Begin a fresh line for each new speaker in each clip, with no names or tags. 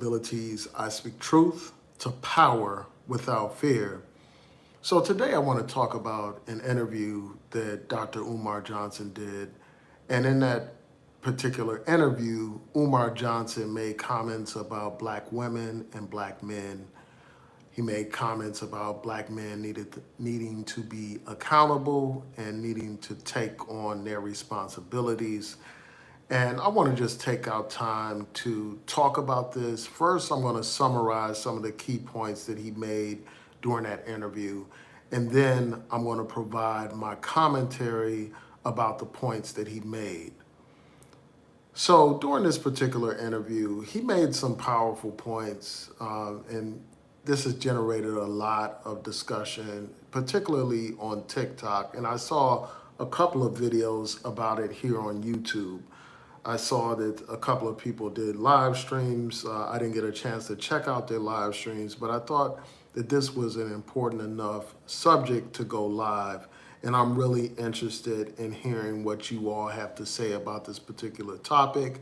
abilities, I speak truth to power without fear. So today I want to talk about an interview that Dr. Umar Johnson did. And in that particular interview, Umar Johnson made comments about black women and black men. He made comments about black men needing to be accountable and needing to take on their responsibilities. And I want to just take out time to talk about this. First, I'm going to summarize some of the key points that he made during that interview. And then I'm going to provide my commentary about the points that he made. So during this particular interview, he made some powerful points, and this has generated a lot of discussion, particularly on TikTok. And I saw a couple of videos about it here on YouTube. I saw that a couple of people did live streams. I didn't get a chance to check out their live streams, but I thought that this was an important enough subject to go live. And I'm really interested in hearing what you all have to say about this particular topic.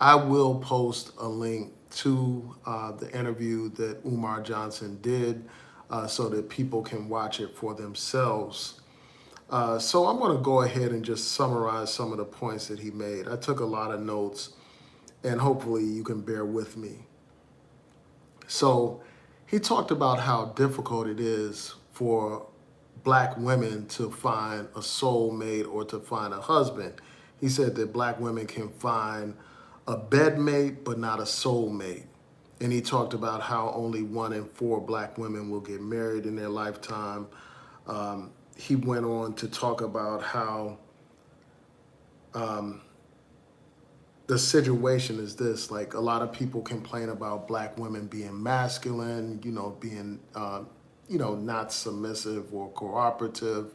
I will post a link to the interview that Umar Johnson did so that people can watch it for themselves. So I'm going to go ahead and just summarize some of the points that he made. I took a lot of notes, and hopefully you can bear with me. So he talked about how difficult it is for black women to find a soulmate or to find a husband. He said that black women can find a bedmate, but not a soulmate. And he talked about how only 1 in 4 black women will get married in their lifetime. He went on to talk about how the situation is this, like a lot of people complain about black women being masculine, being, not submissive or cooperative.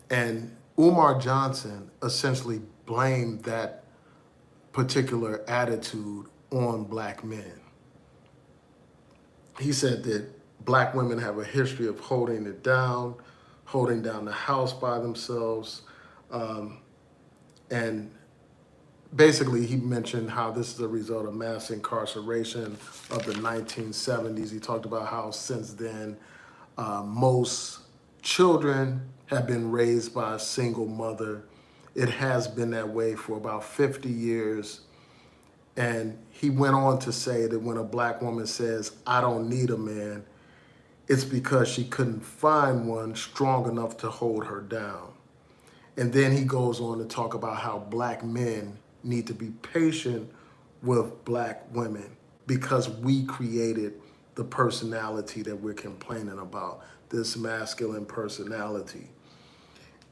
And Umar Johnson essentially blamed that particular attitude on black men. He said that black women have a history of holding down the house by themselves. And basically, he mentioned how this is a result of mass incarceration of the 1970s. He talked about how since then, most children have been raised by a single mother. It has been that way for about 50 years. And he went on to say that when a black woman says, "I don't need a man," it's because she couldn't find one strong enough to hold her down. And then he goes on to talk about how black men need to be patient with black women because we created the personality that we're complaining about, this masculine personality.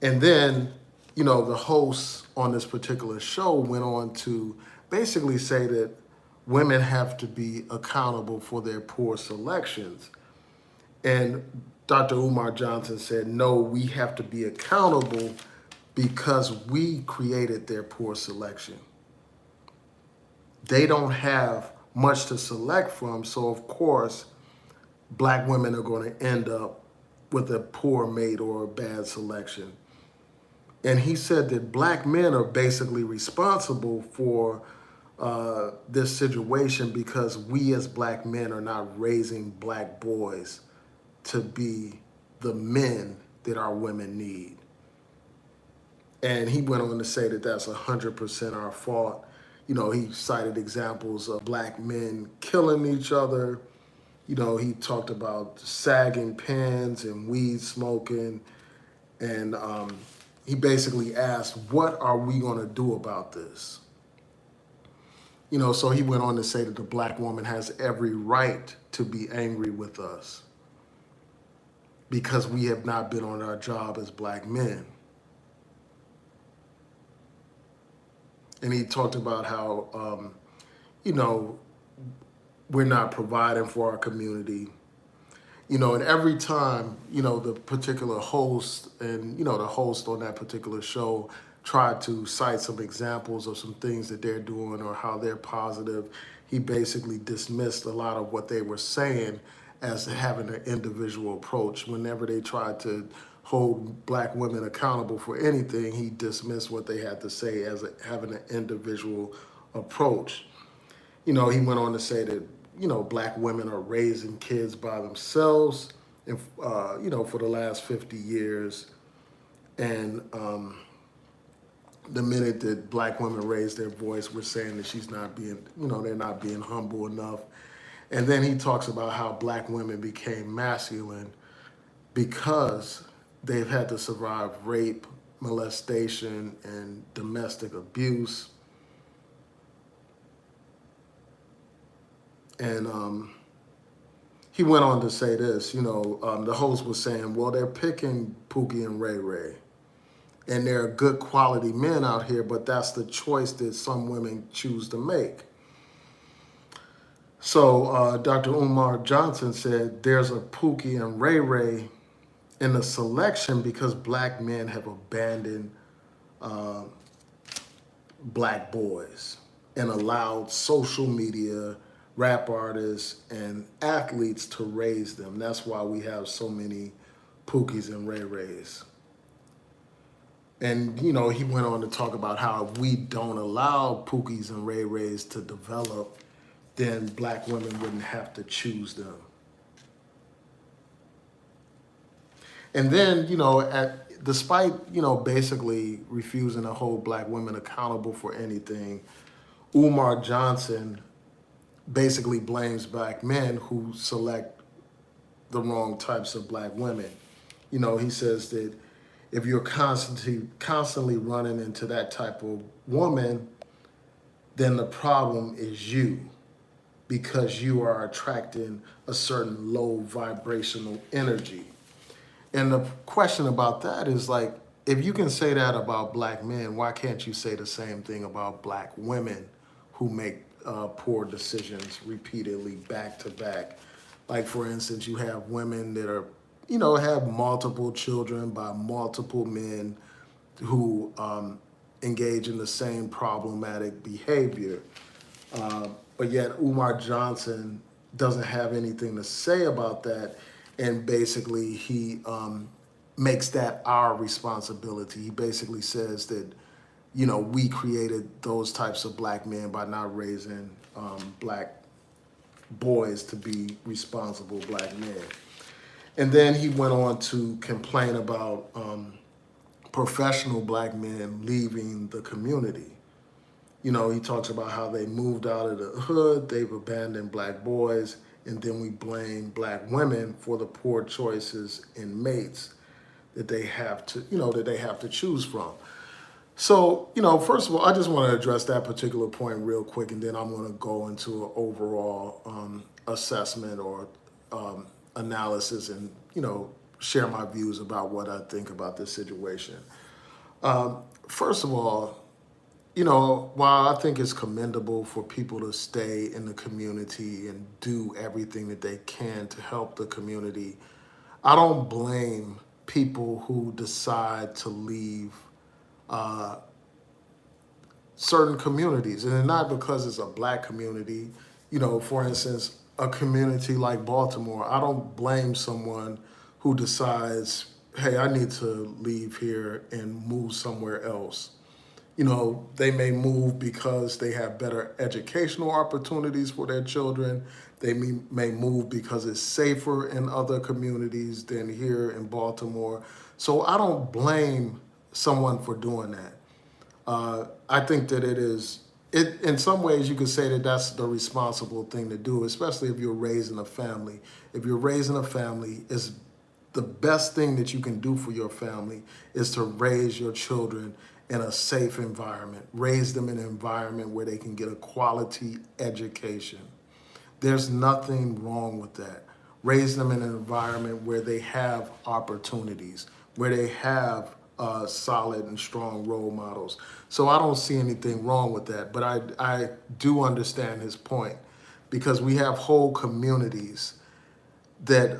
And then, the host on this particular show went on to basically say that women have to be accountable for their poor selections. And Dr. Umar Johnson said, no, we have to be accountable because we created their poor selection. They don't have much to select from, so of course, black women are going to end up with a poor mate or a bad selection. And he said that black men are basically responsible for this situation because we as black men are not raising black boys to be the men that our women need. And he went on to say that that's 100% our fault. He cited examples of black men killing each other. He talked about sagging pants and weed smoking. And he basically asked, what are we going to do about this? So he went on to say that the black woman has every right to be angry with us because we have not been on our job as black men. And he talked about how, we're not providing for our community. And every time, the particular host and, the host on that particular show tried to cite some examples of some things that they're doing or how they're positive, he basically dismissed a lot of what they were saying as having an individual approach. Whenever they tried to hold black women accountable for anything, he dismissed what they had to say as having an individual approach. He went on to say that, black women are raising kids by themselves, and, for the last 50 years. And the minute that black women raise their voice, we're saying that she's not being, they're not being humble enough. And then he talks about how black women became masculine because they've had to survive rape, molestation, and domestic abuse. And he went on to say this, the host was saying, well, they're picking Pookie and Ray Ray. And there are good quality men out here, but that's the choice that some women choose to make. So Dr. Umar Johnson said there's a Pookie and Ray Ray in the selection because black men have abandoned uh, black boys and allowed social media, rap artists, and athletes to raise them. That's why we have so many Pookies and Ray Rays. And, he went on to talk about how if we don't allow Pookies and Ray Rays to develop, then black women wouldn't have to choose them. And then, despite, basically refusing to hold black women accountable for anything, Umar Johnson basically blames black men who select the wrong types of black women. He says that if you're constantly running into that type of woman, then the problem is you, because you are attracting a certain low vibrational energy. And the question about that is like, if you can say that about black men, why can't you say the same thing about black women who make poor decisions repeatedly back to back? Like, for instance, you have women that are, have multiple children by multiple men who engage in the same problematic behavior. But yet Umar Johnson doesn't have anything to say about that. And basically he makes that our responsibility. He basically says that, we created those types of black men by not raising black boys to be responsible black men. And then he went on to complain about professional black men leaving the community. He talks about how they moved out of the hood, they've abandoned black boys, and then we blame black women for the poor choices in mates that they have to choose from. So, first of all, I just want to address that particular point real quick, and then I'm going to go into an overall assessment or analysis and, share my views about what I think about this situation. First of all, while I think it's commendable for people to stay in the community and do everything that they can to help the community, I don't blame people who decide to leave certain communities. And not because it's a black community. For instance, a community like Baltimore, I don't blame someone who decides, hey, I need to leave here and move somewhere else. They may move because they have better educational opportunities for their children. They may move because it's safer in other communities than here in Baltimore. So I don't blame someone for doing that. I think that in some ways you could say that that's the responsible thing to do, especially if you're raising a family. If you're raising a family, it's the best thing that you can do for your family is to raise your children in a safe environment. Raise them in an environment where they can get a quality education. There's nothing wrong with that. Raise them in an environment where they have opportunities, where they have solid and strong role models. So I don't see anything wrong with that. But I do understand his point, because we have whole communities that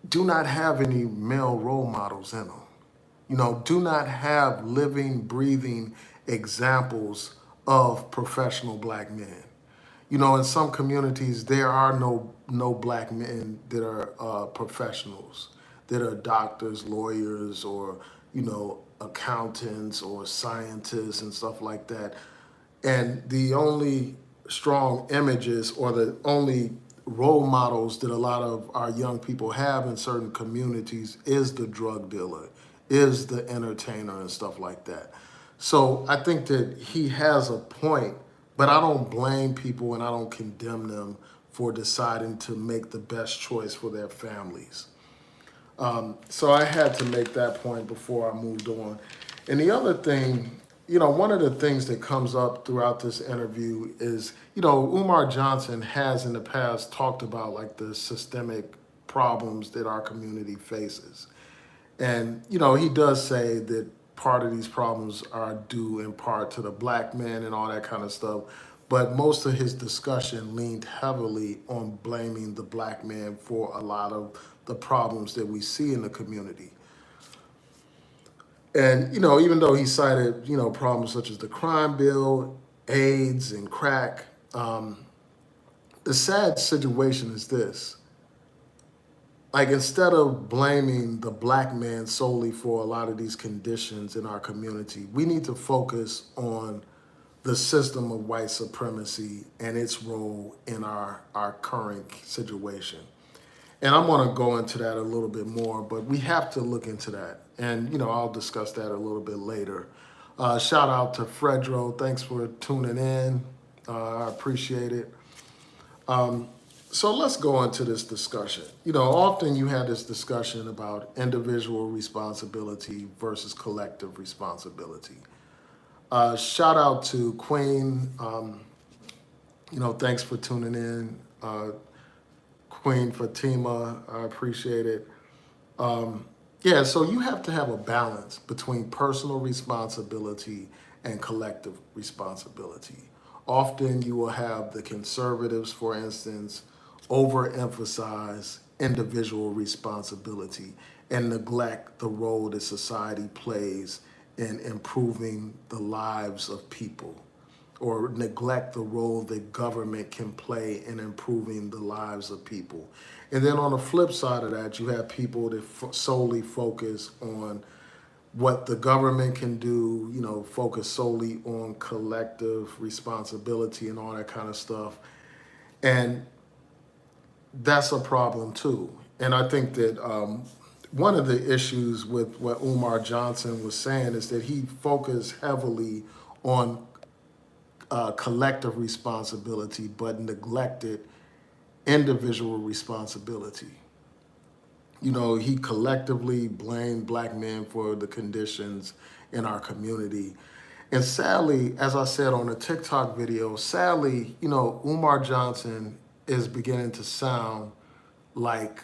do not have any male role models in them. Do not have living, breathing examples of professional black men. In some communities, there are no black men that are professionals, that are doctors, lawyers, or, accountants or scientists and stuff like that. And the only strong images or the only role models that a lot of our young people have in certain communities is the drug dealer, is the entertainer and stuff like that. So I think that he has a point, but I don't blame people and I don't condemn them for deciding to make the best choice for their families. So I had to make that point before I moved on. And the other thing, one of the things that comes up throughout this interview is, Umar Johnson has in the past talked about like the systemic problems that our community faces. And, he does say that part of these problems are due in part to the black man and all that kind of stuff. But most of his discussion leaned heavily on blaming the black man for a lot of the problems that we see in the community. And, even though he cited, problems such as the crime bill, AIDS, and crack, the sad situation is this. Like, instead of blaming the black man solely for a lot of these conditions in our community, we need to focus on the system of white supremacy and its role in our current situation. And I'm going to go into that a little bit more, but we have to look into that. And, I'll discuss that a little bit later. Shout out to Fredro. Thanks for tuning in. I appreciate it. So let's go into this discussion. Often you have this discussion about individual responsibility versus collective responsibility. Shout out to Queen. Thanks for tuning in. Queen Fatima, I appreciate it. So you have to have a balance between personal responsibility and collective responsibility. Often you will have the conservatives, for instance, overemphasize individual responsibility and neglect the role that society plays in improving the lives of people, or neglect the role that government can play in improving the lives of people. And then on the flip side of that, you have people that solely focus on what the government can do, focus solely on collective responsibility and all that kind of stuff. And that's a problem too. And I think that one of the issues with what Umar Johnson was saying is that he focused heavily on collective responsibility, but neglected individual responsibility. He collectively blamed black men for the conditions in our community. And sadly, as I said on a TikTok video, sadly, Umar Johnson is beginning to sound like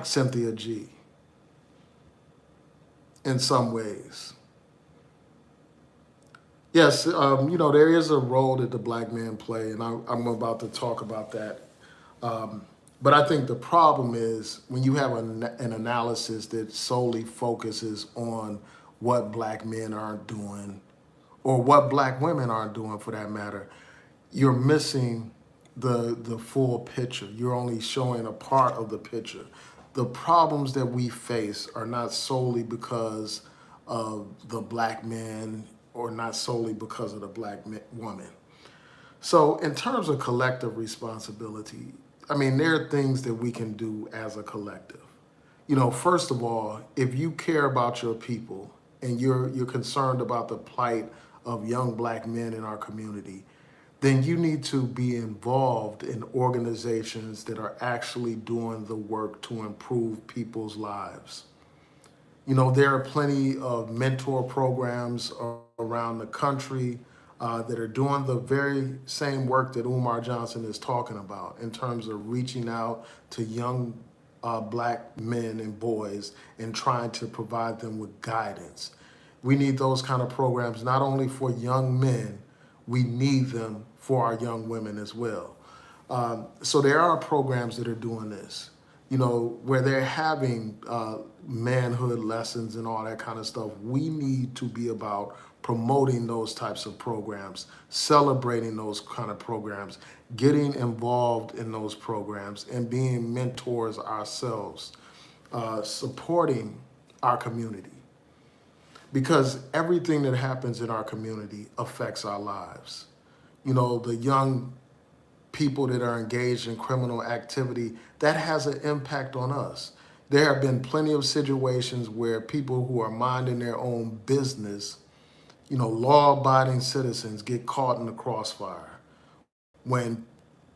Cynthia G in some ways. Yes, there is a role that the black man play, and I'm about to talk about that. But I think the problem is when you have an analysis that solely focuses on what black men aren't doing, or what black women aren't doing for that matter, you're missing the full picture. You're only showing a part of the picture. The problems that we face are not solely because of the black man, or not solely because of the black woman. So in terms of collective responsibility, there are things that we can do as a collective. First of all, if you care about your people and you're concerned about the plight of young black men in our community, then you need to be involved in organizations that are actually doing the work to improve people's lives. There are plenty of mentor programs around the country that are doing the very same work that Umar Johnson is talking about in terms of reaching out to young black men and boys and trying to provide them with guidance. We need those kind of programs not only for young men, we need them for our young women as well. So there are programs that are doing this, where they're having manhood lessons and all that kind of stuff. We need to be about promoting those types of programs, celebrating those kind of programs, getting involved in those programs, and being mentors ourselves, supporting our community. because everything that happens in our community affects our lives. The young people that are engaged in criminal activity, that has an impact on us. There have been plenty of situations where people who are minding their own business, law-abiding citizens get caught in the crossfire when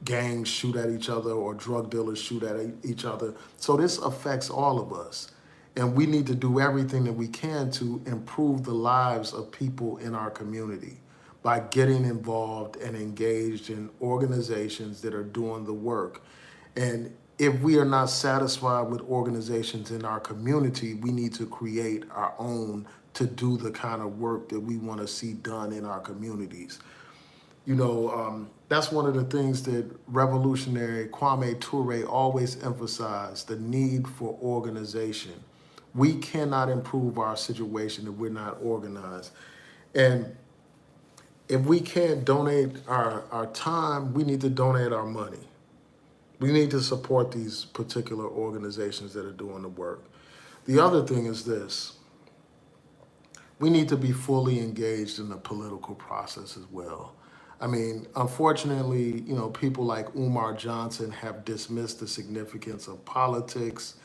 gangs shoot at each other or drug dealers shoot at each other. So this affects all of us. And we need to do everything that we can to improve the lives of people in our community by getting involved and engaged in organizations that are doing the work. And if we are not satisfied with organizations in our community, we need to create our own to do the kind of work that we want to see done in our communities. That's one of the things that revolutionary Kwame Ture always emphasized, the need for organization. We cannot improve our situation if we're not organized. And if we can't donate our time, we need to donate our money. We need to support these particular organizations that are doing the work. The other thing is this: we need to be fully engaged in the political process as well. I mean, unfortunately, people like Umar Johnson have dismissed the significance of politics.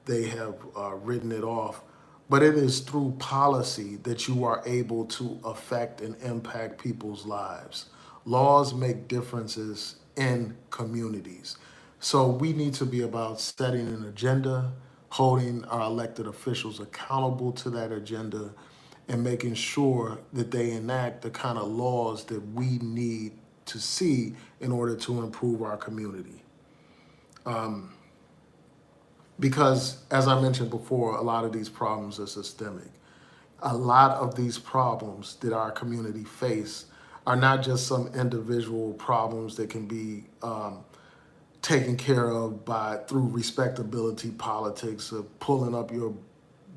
They have written it off. But it is through policy that you are able to affect and impact people's lives. Laws make differences in communities. So we need to be about setting an agenda, holding our elected officials accountable to that agenda, and making sure that they enact the kind of laws that we need to see in order to improve our community. Because, as I mentioned before, a lot of these problems are systemic. A lot of these problems that our community face are not just some individual problems that can be taken care of through respectability politics of pulling up your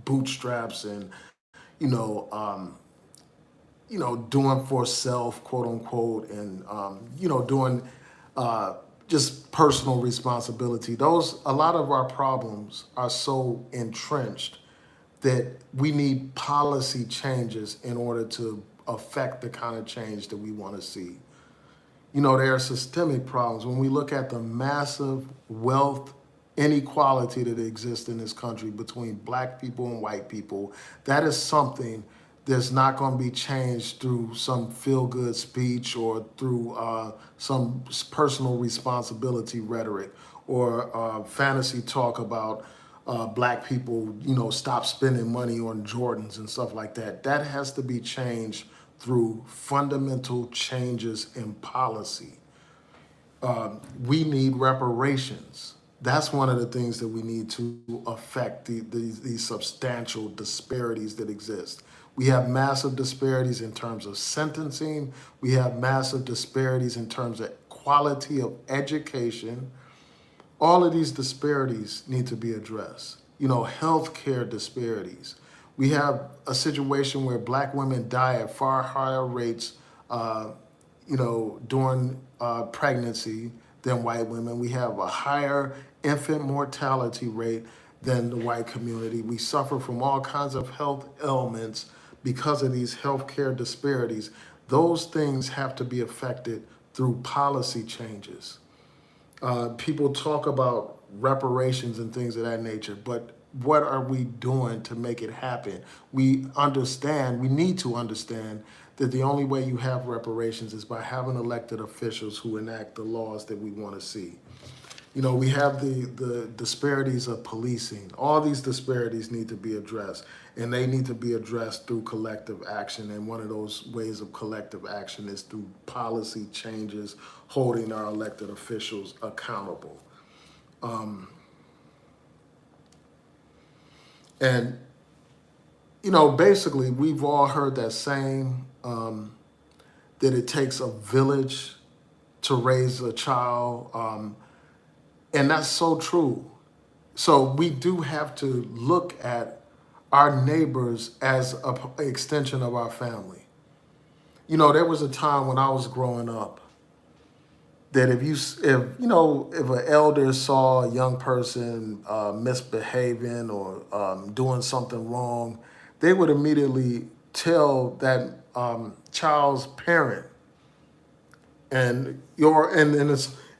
bootstraps and you know, um, doing for self, quote unquote, and doing just personal responsibility. A lot of our problems are so entrenched that we need policy changes in order to affect the kind of change that we want to see. There are systemic problems. When we look at the massive wealth inequality that exists in this country between black people and white people, that is something that's not going to be changed through some feel-good speech or through some personal responsibility rhetoric or fantasy talk about black people, stop spending money on Jordans and stuff like that. That has to be changed through fundamental changes in policy. We need reparations. That's one of the things that we need to affect these substantial disparities that exist. We have massive disparities in terms of sentencing. We have massive disparities in terms of quality of education. All of these disparities need to be addressed. Healthcare disparities. We have a situation where black women die at far higher rates, during pregnancy than white women. We have a higher infant mortality rate than the white community. We suffer from all kinds of health ailments because of these healthcare disparities. Those things have to be affected through policy changes. People talk about reparations and things of that nature, but what are we doing to make it happen? We need to understand that the only way you have reparations is by having elected officials who enact the laws that we want to see. We have the disparities of policing. All these disparities need to be addressed, and they need to be addressed through collective action. And one of those ways of collective action is through policy changes, holding our elected officials accountable. And, basically, we've all heard that saying that it takes a village to raise a child. And that's so true. So we do have to look at our neighbors as an extension of our family. There was a time when I was growing up that if an elder saw a young person misbehaving or doing something wrong, they would immediately tell that child's parent, and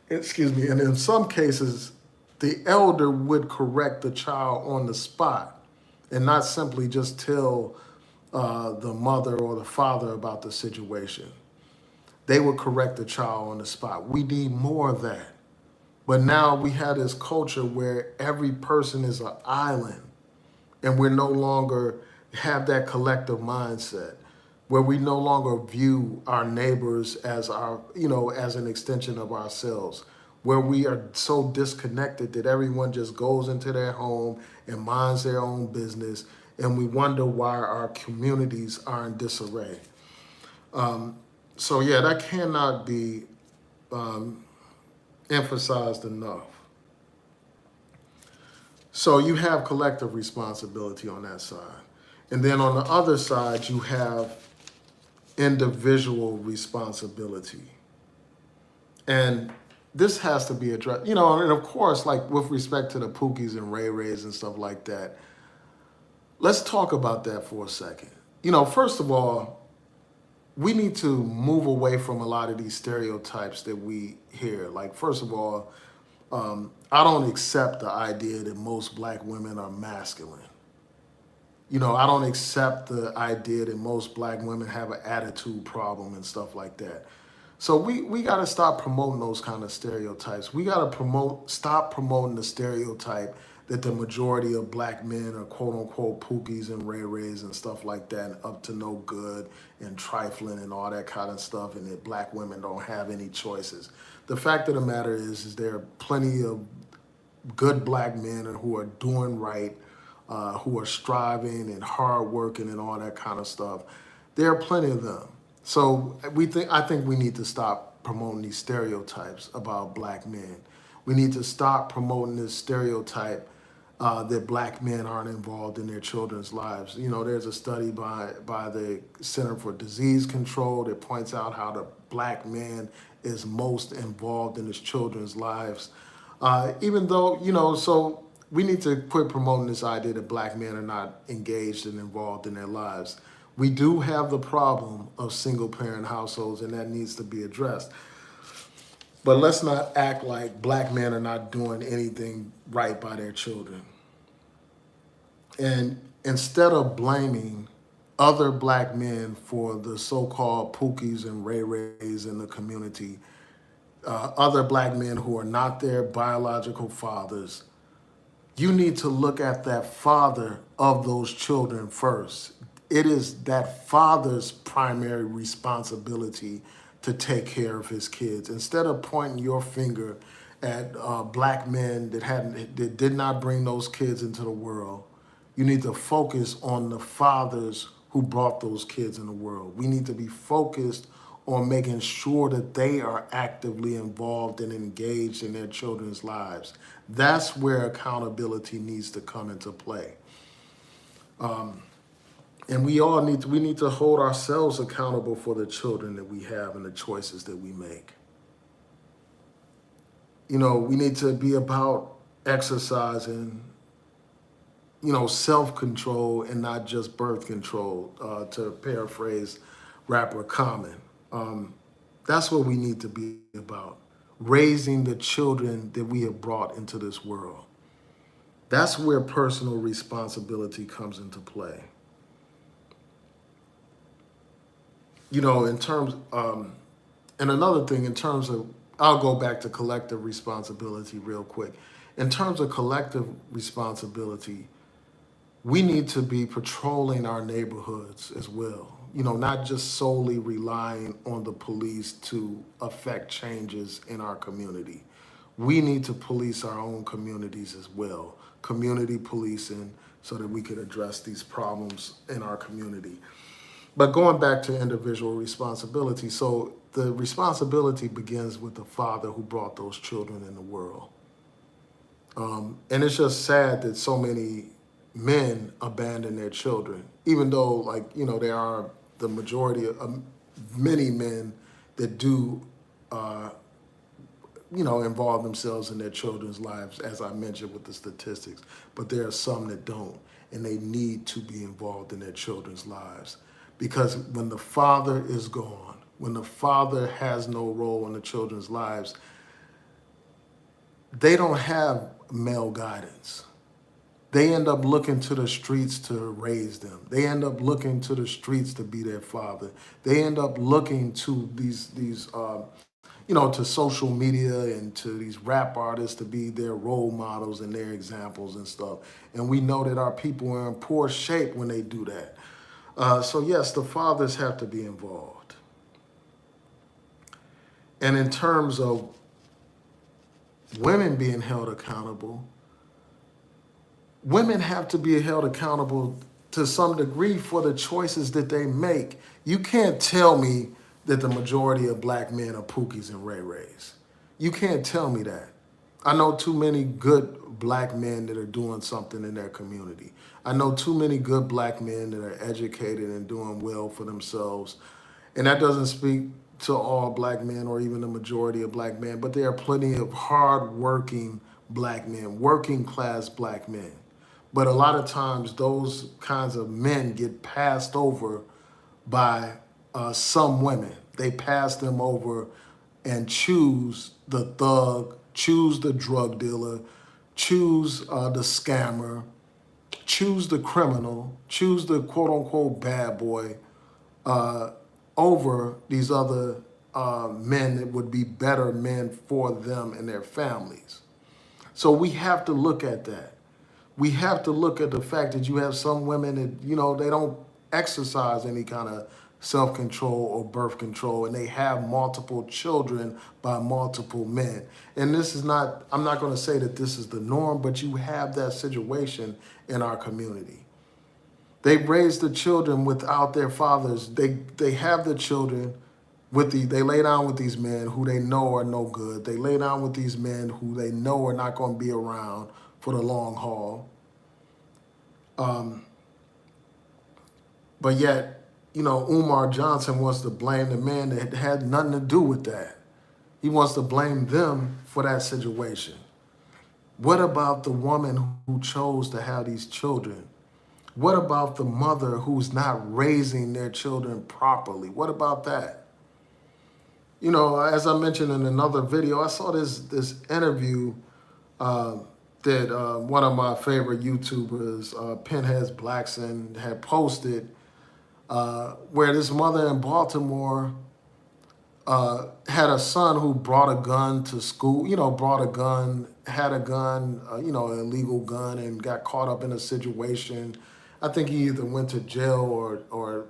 excuse me, and in some cases, the elder would correct the child on the spot, and not simply just tell the mother or the father about the situation. They would correct the child on the spot. We need more of that. But now we have this culture where every person is an island, and we're no longer have that collective mindset where we no longer view our neighbors as our, as an extension of ourselves, where we are so disconnected that everyone just goes into their home and minds their own business, and we wonder why our communities are in disarray. So yeah, that cannot be emphasized enough. So you have collective responsibility on that side. And then on the other side, you have individual responsibility. And this has to be addressed, and of course, like with respect to the Pookies and Ray Rays and stuff like that, let's talk about that for a second. First of all, we need to move away from a lot of these stereotypes that we hear. Like, first of all, I don't accept the idea that most black women are masculine. I don't accept the idea that most black women have an attitude problem and stuff like that. So we got to stop promoting those kind of stereotypes. We got to stop promoting the stereotype that the majority of black men are quote unquote pookies and ray rays and stuff like that, and up to no good and trifling and all that kind of stuff, and that black women don't have any choices. The fact of the matter is there are plenty of good black men who are doing right, who are striving and hard working and all that kind of stuff. There are plenty of them. So I think we need to stop promoting these stereotypes about black men. We need to stop promoting this stereotype that black men aren't involved in their children's lives. There's a study by the Center for Disease Control that points out how the black man is most involved in his children's lives. Even though, so we need to quit promoting this idea that black men are not engaged and involved in their lives. We do have the problem of single parent households, and that needs to be addressed. But let's not act like black men are not doing anything right by their children. And instead of blaming other black men for the so-called pookies and ray rays in the community, other black men who are not their biological fathers, you need to look at that father of those children first. It is that father's primary responsibility to take care of his kids. Instead of pointing your finger at black men that did not bring those kids into the world, you need to focus on the fathers who brought those kids in the world. We need to be focused on making sure that they are actively involved and engaged in their children's lives. That's where accountability needs to come into play. And we need to hold ourselves accountable for the children that we have and the choices that we make. We need to be about exercising, self-control and not just birth control, to paraphrase rapper Common. That's what we need to be about, raising the children that we have brought into this world. That's where personal responsibility comes into play. In terms, and another thing, in terms of, I'll go back to collective responsibility real quick. In terms of collective responsibility, we need to be patrolling our neighborhoods as well. Not just solely relying on the police to affect changes in our community. We need to police our own communities as well. Community policing, so that we could address these problems in our community. But going back to individual responsibility, so the responsibility begins with the father who brought those children in the world. And it's just sad that so many men abandon their children, even though, there are the majority of many men that do, involve themselves in their children's lives, as I mentioned with the statistics, but there are some that don't. and they need to be involved in their children's lives. Because when the father is gone, when the father has no role in the children's lives, they don't have male guidance. They end up looking to the streets to raise them. They end up looking to the streets to be their father. They end up looking to to social media and to these rap artists to be their role models and their examples and stuff. And we know that our people are in poor shape when they do that. So yes, the fathers have to be involved. And in terms of women being held accountable, women have to be held accountable to some degree for the choices that they make. You can't tell me that the majority of black men are Pookies and Ray Rays. You can't tell me that. I know too many good black men that are doing something in their community. I know too many good black men that are educated and doing well for themselves. And that doesn't speak to all black men or even the majority of black men, but there are plenty of hard-working black men, working class black men. But a lot of times those kinds of men get passed over by some women. They pass them over and choose the thug, choose the drug dealer, choose the scammer, choose the criminal, choose the quote unquote bad boy over these other men that would be better men for them and their families. So we have to look at that. We have to look at the fact that you have some women that, they don't exercise any kind of self-control or birth control, and they have multiple children by multiple men. And this is not, I'm not going to say that this is the norm, but you have that situation in our community. They raise the children without their fathers. They have the children they lay down with these men who they know are no good. They lay down with these men who they know are not going to be around for the long haul. But yet, Umar Johnson wants to blame the man that had nothing to do with that. He wants to blame them for that situation. What about the woman who chose to have these children? What about the mother who's not raising their children properly? What about that? As I mentioned in another video, I saw this interview that one of my favorite YouTubers, Pinheads Blackson, had posted, where this mother in Baltimore had a son who brought a gun to school, had a gun, an illegal gun, and got caught up in a situation. I think he either went to jail or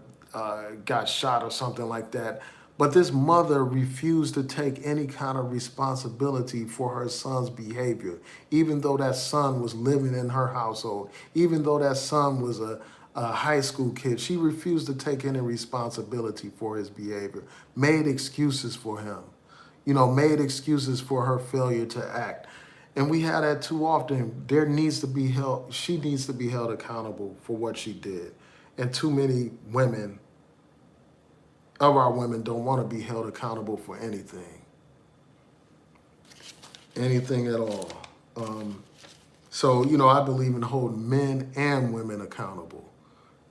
got shot or something like that. But this mother refused to take any kind of responsibility for her son's behavior, even though that son was living in her household, even though that son was a high school kid. She refused to take any responsibility for his behavior, made excuses for him, made excuses for her failure to act. And we have that too often. She needs to be held accountable for what she did. And too many of our women don't want to be held accountable for anything at all. So, I believe in holding men and women accountable.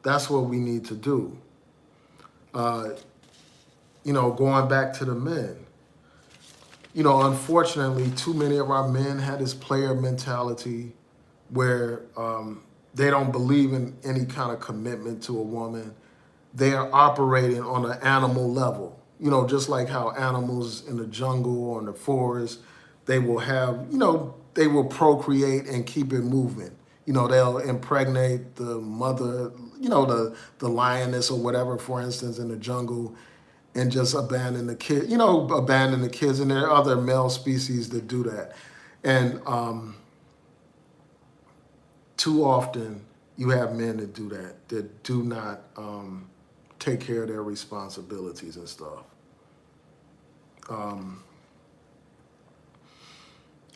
That's what we need to do. Going back to the men, unfortunately, too many of our men had this player mentality where they don't believe in any kind of commitment to a woman. They are operating on an animal level, just like how animals in the jungle or in the forest, they will have, they will procreate and keep it moving. They'll impregnate the mother, the lioness or whatever, for instance, in the jungle, and just abandon the kid, abandon the kids. And there are other male species that do that. And too often you have men that do that do not take care of their responsibilities and stuff. And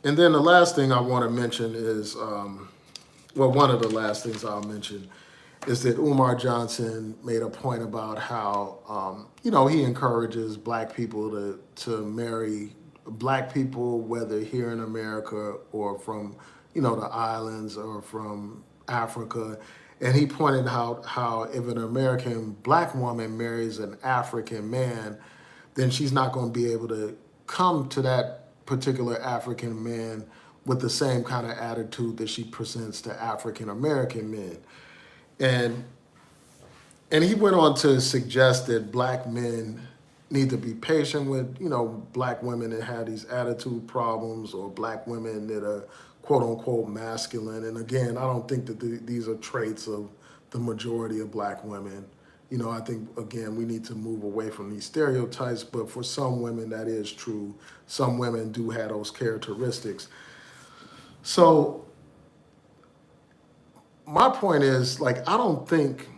then the last thing I want to mention is, one of the last things I'll mention is that Umar Johnson made a point about how, he encourages black people to marry black people, whether here in America or from, the islands or from Africa. And he pointed out how if an American black woman marries an African man, then she's not going to be able to come to that particular African man with the same kind of attitude that she presents to African American men. And and he went on to suggest that black men need to be patient with, black women that have these attitude problems, or black women that are quote unquote masculine. And again, I don't think that these are traits of the majority of black women. I think, again, we need to move away from these stereotypes, but for some women, that is true. Some women do have those characteristics. So my point is, like, I don't think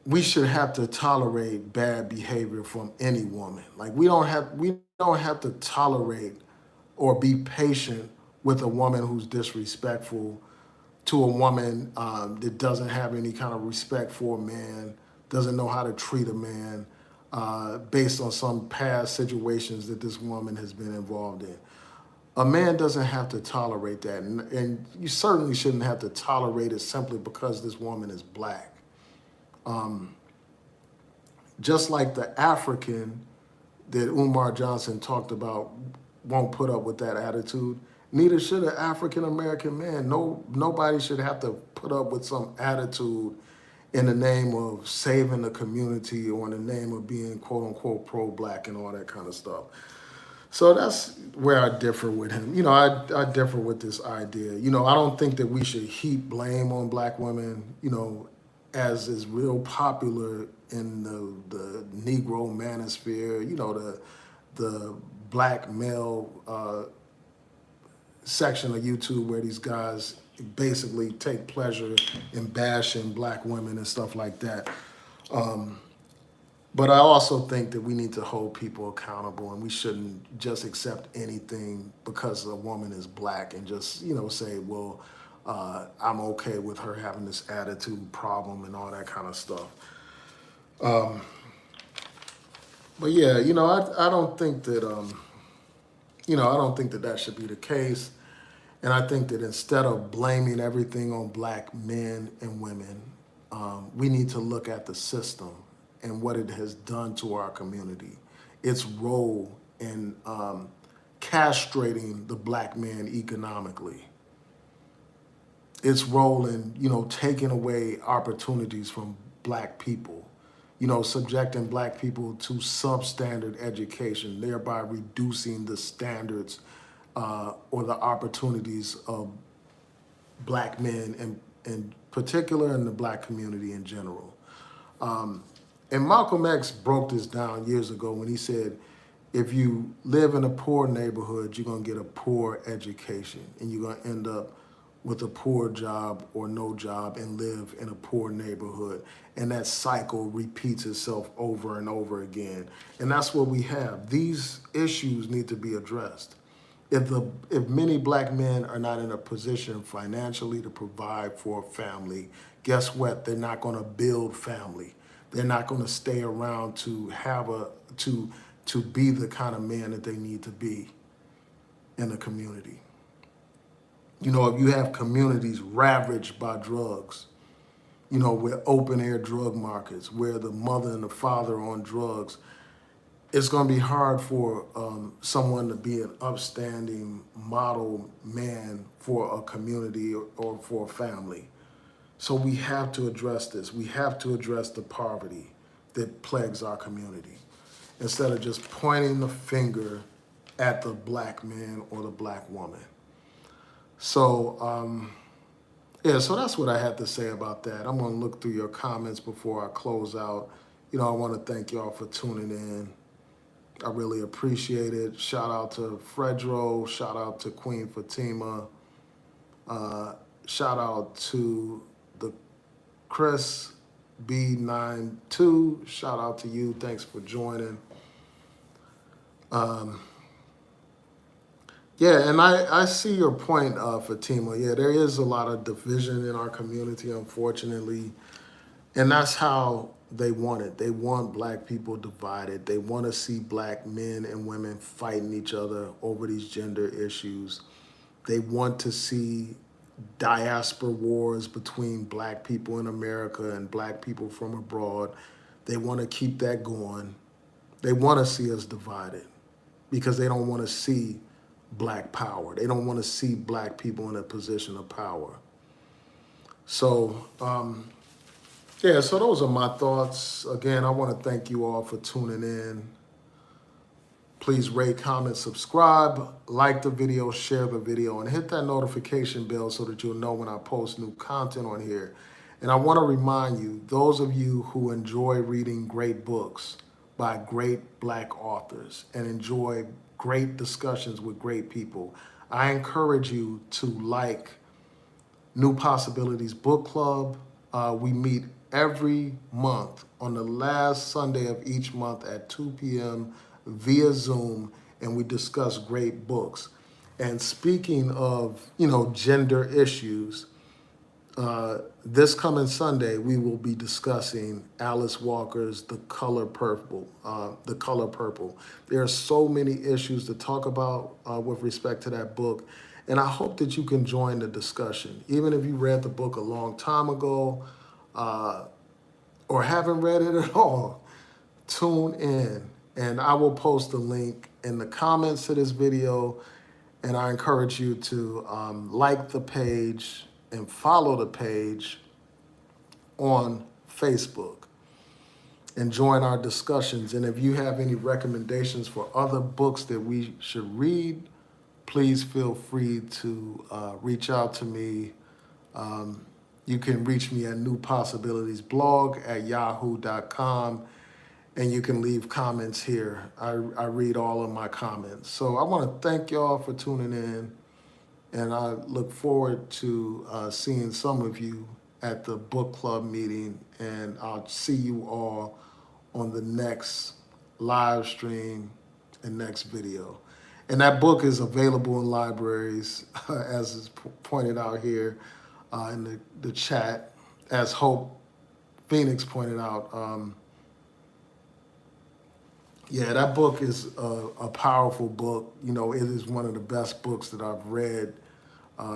we should have to tolerate bad behavior from any woman. Like, we don't have to tolerate or be patient with a woman who's disrespectful, to a woman that doesn't have any kind of respect for a man, doesn't know how to treat a man, based on some past situations that this woman has been involved in. A man doesn't have to tolerate that, and you certainly shouldn't have to tolerate it simply because this woman is black. Just like the African that Umar Johnson talked about won't put up with that attitude, neither should an African American man. No, nobody should have to put up with some attitude in the name of saving the community, or in the name of being quote unquote pro-black and all that kind of stuff. So that's where I differ with him. I differ with this idea. I don't think that we should heap blame on black women, as is real popular in the Negro manosphere, the black male section of YouTube, where these guys basically take pleasure in bashing black women and stuff like that. But I also think that we need to hold people accountable, and we shouldn't just accept anything because a woman is black and just, say, well, I'm okay with her having this attitude problem and all that kind of stuff. But yeah, I don't think that, I don't think that should be the case. And I think that instead of blaming everything on black men and women, we need to look at the system and what it has done to our community, its role in castrating the black man economically, its role in, taking away opportunities from black people, subjecting black people to substandard education, thereby reducing the standards or the opportunities of black men in particular, and the black community in general. And Malcolm X broke this down years ago when he said, if you live in a poor neighborhood, you're going to get a poor education, and you're going to end up with a poor job or no job and live in a poor neighborhood. And that cycle repeats itself over and over again. And that's what we have. These issues need to be addressed. If many black men are not in a position financially to provide for a family, guess what? They're not going to build family. They're not going to stay around to have to be the kind of man that they need to be in a community. If you have communities ravaged by drugs, with open air drug markets, where the mother and the father are on drugs, it's going to be hard for someone to be an upstanding model man for a community or for a family. So we have to address this. We have to address the poverty that plagues our community, instead of just pointing the finger at the black man or the black woman. So, so that's what I had to say about that. I'm going to look through your comments before I close out. I want to thank y'all for tuning in. I really appreciate it. Shout out to Fredro. Shout out to Queen Fatima. Shout out to the Chris B92. Shout out to you. Thanks for joining. Yeah, and I see your point, Fatima. Yeah, there is a lot of division in our community, unfortunately. And that's how they want it. They want black people divided. They want to see black men and women fighting each other over these gender issues. They want to see diaspora wars between black people in America and black people from abroad. They want to keep that going. They want to see us divided because they don't want to see black power. They don't want to see black people in a position of power. So, yeah, so those are my thoughts. Again, I want to thank you all for tuning in. Please rate, comment, subscribe, like the video, share the video, and hit that notification bell so that you'll know when I post new content on here. And I want to remind you, those of you who enjoy reading great books by great black authors and enjoy great discussions with great people, I encourage you to like New Possibilities Book Club. We meet every month on the last Sunday of each month at 2 p.m. via Zoom, and we discuss great books. And speaking of, gender issues, this coming Sunday, we will be discussing Alice Walker's The Color Purple. The Color Purple. There are so many issues to talk about with respect to that book, and I hope that you can join the discussion. Even if you read the book a long time ago or haven't read it at all, tune in, and I will post a link in the comments to this video, and I encourage you to like the page and follow the page on Facebook and join our discussions. And if you have any recommendations for other books that we should read, please feel free to reach out to me. You can reach me at New Possibilities blog at yahoo.com, and you can leave comments here. I read all of my comments. So I want to thank y'all for tuning in, and I look forward to seeing some of you at the book club meeting, and I'll see you all on the next live stream and next video. And that book is available in libraries, as is pointed out here in the chat, as Hope Phoenix pointed out. Yeah, that book is a powerful book. It is one of the best books that I've read.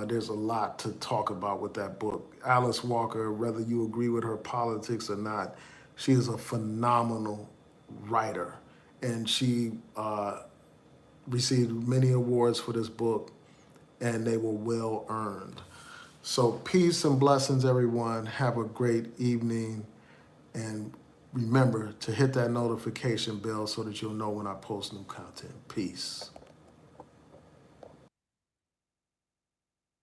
There's a lot to talk about with that book. Alice Walker, whether you agree with her politics or not, she is a phenomenal writer. And she received many awards for this book, and they were well earned. So peace and blessings, everyone. Have a great evening. And remember to hit that notification bell so that you'll know when I post new content. Peace.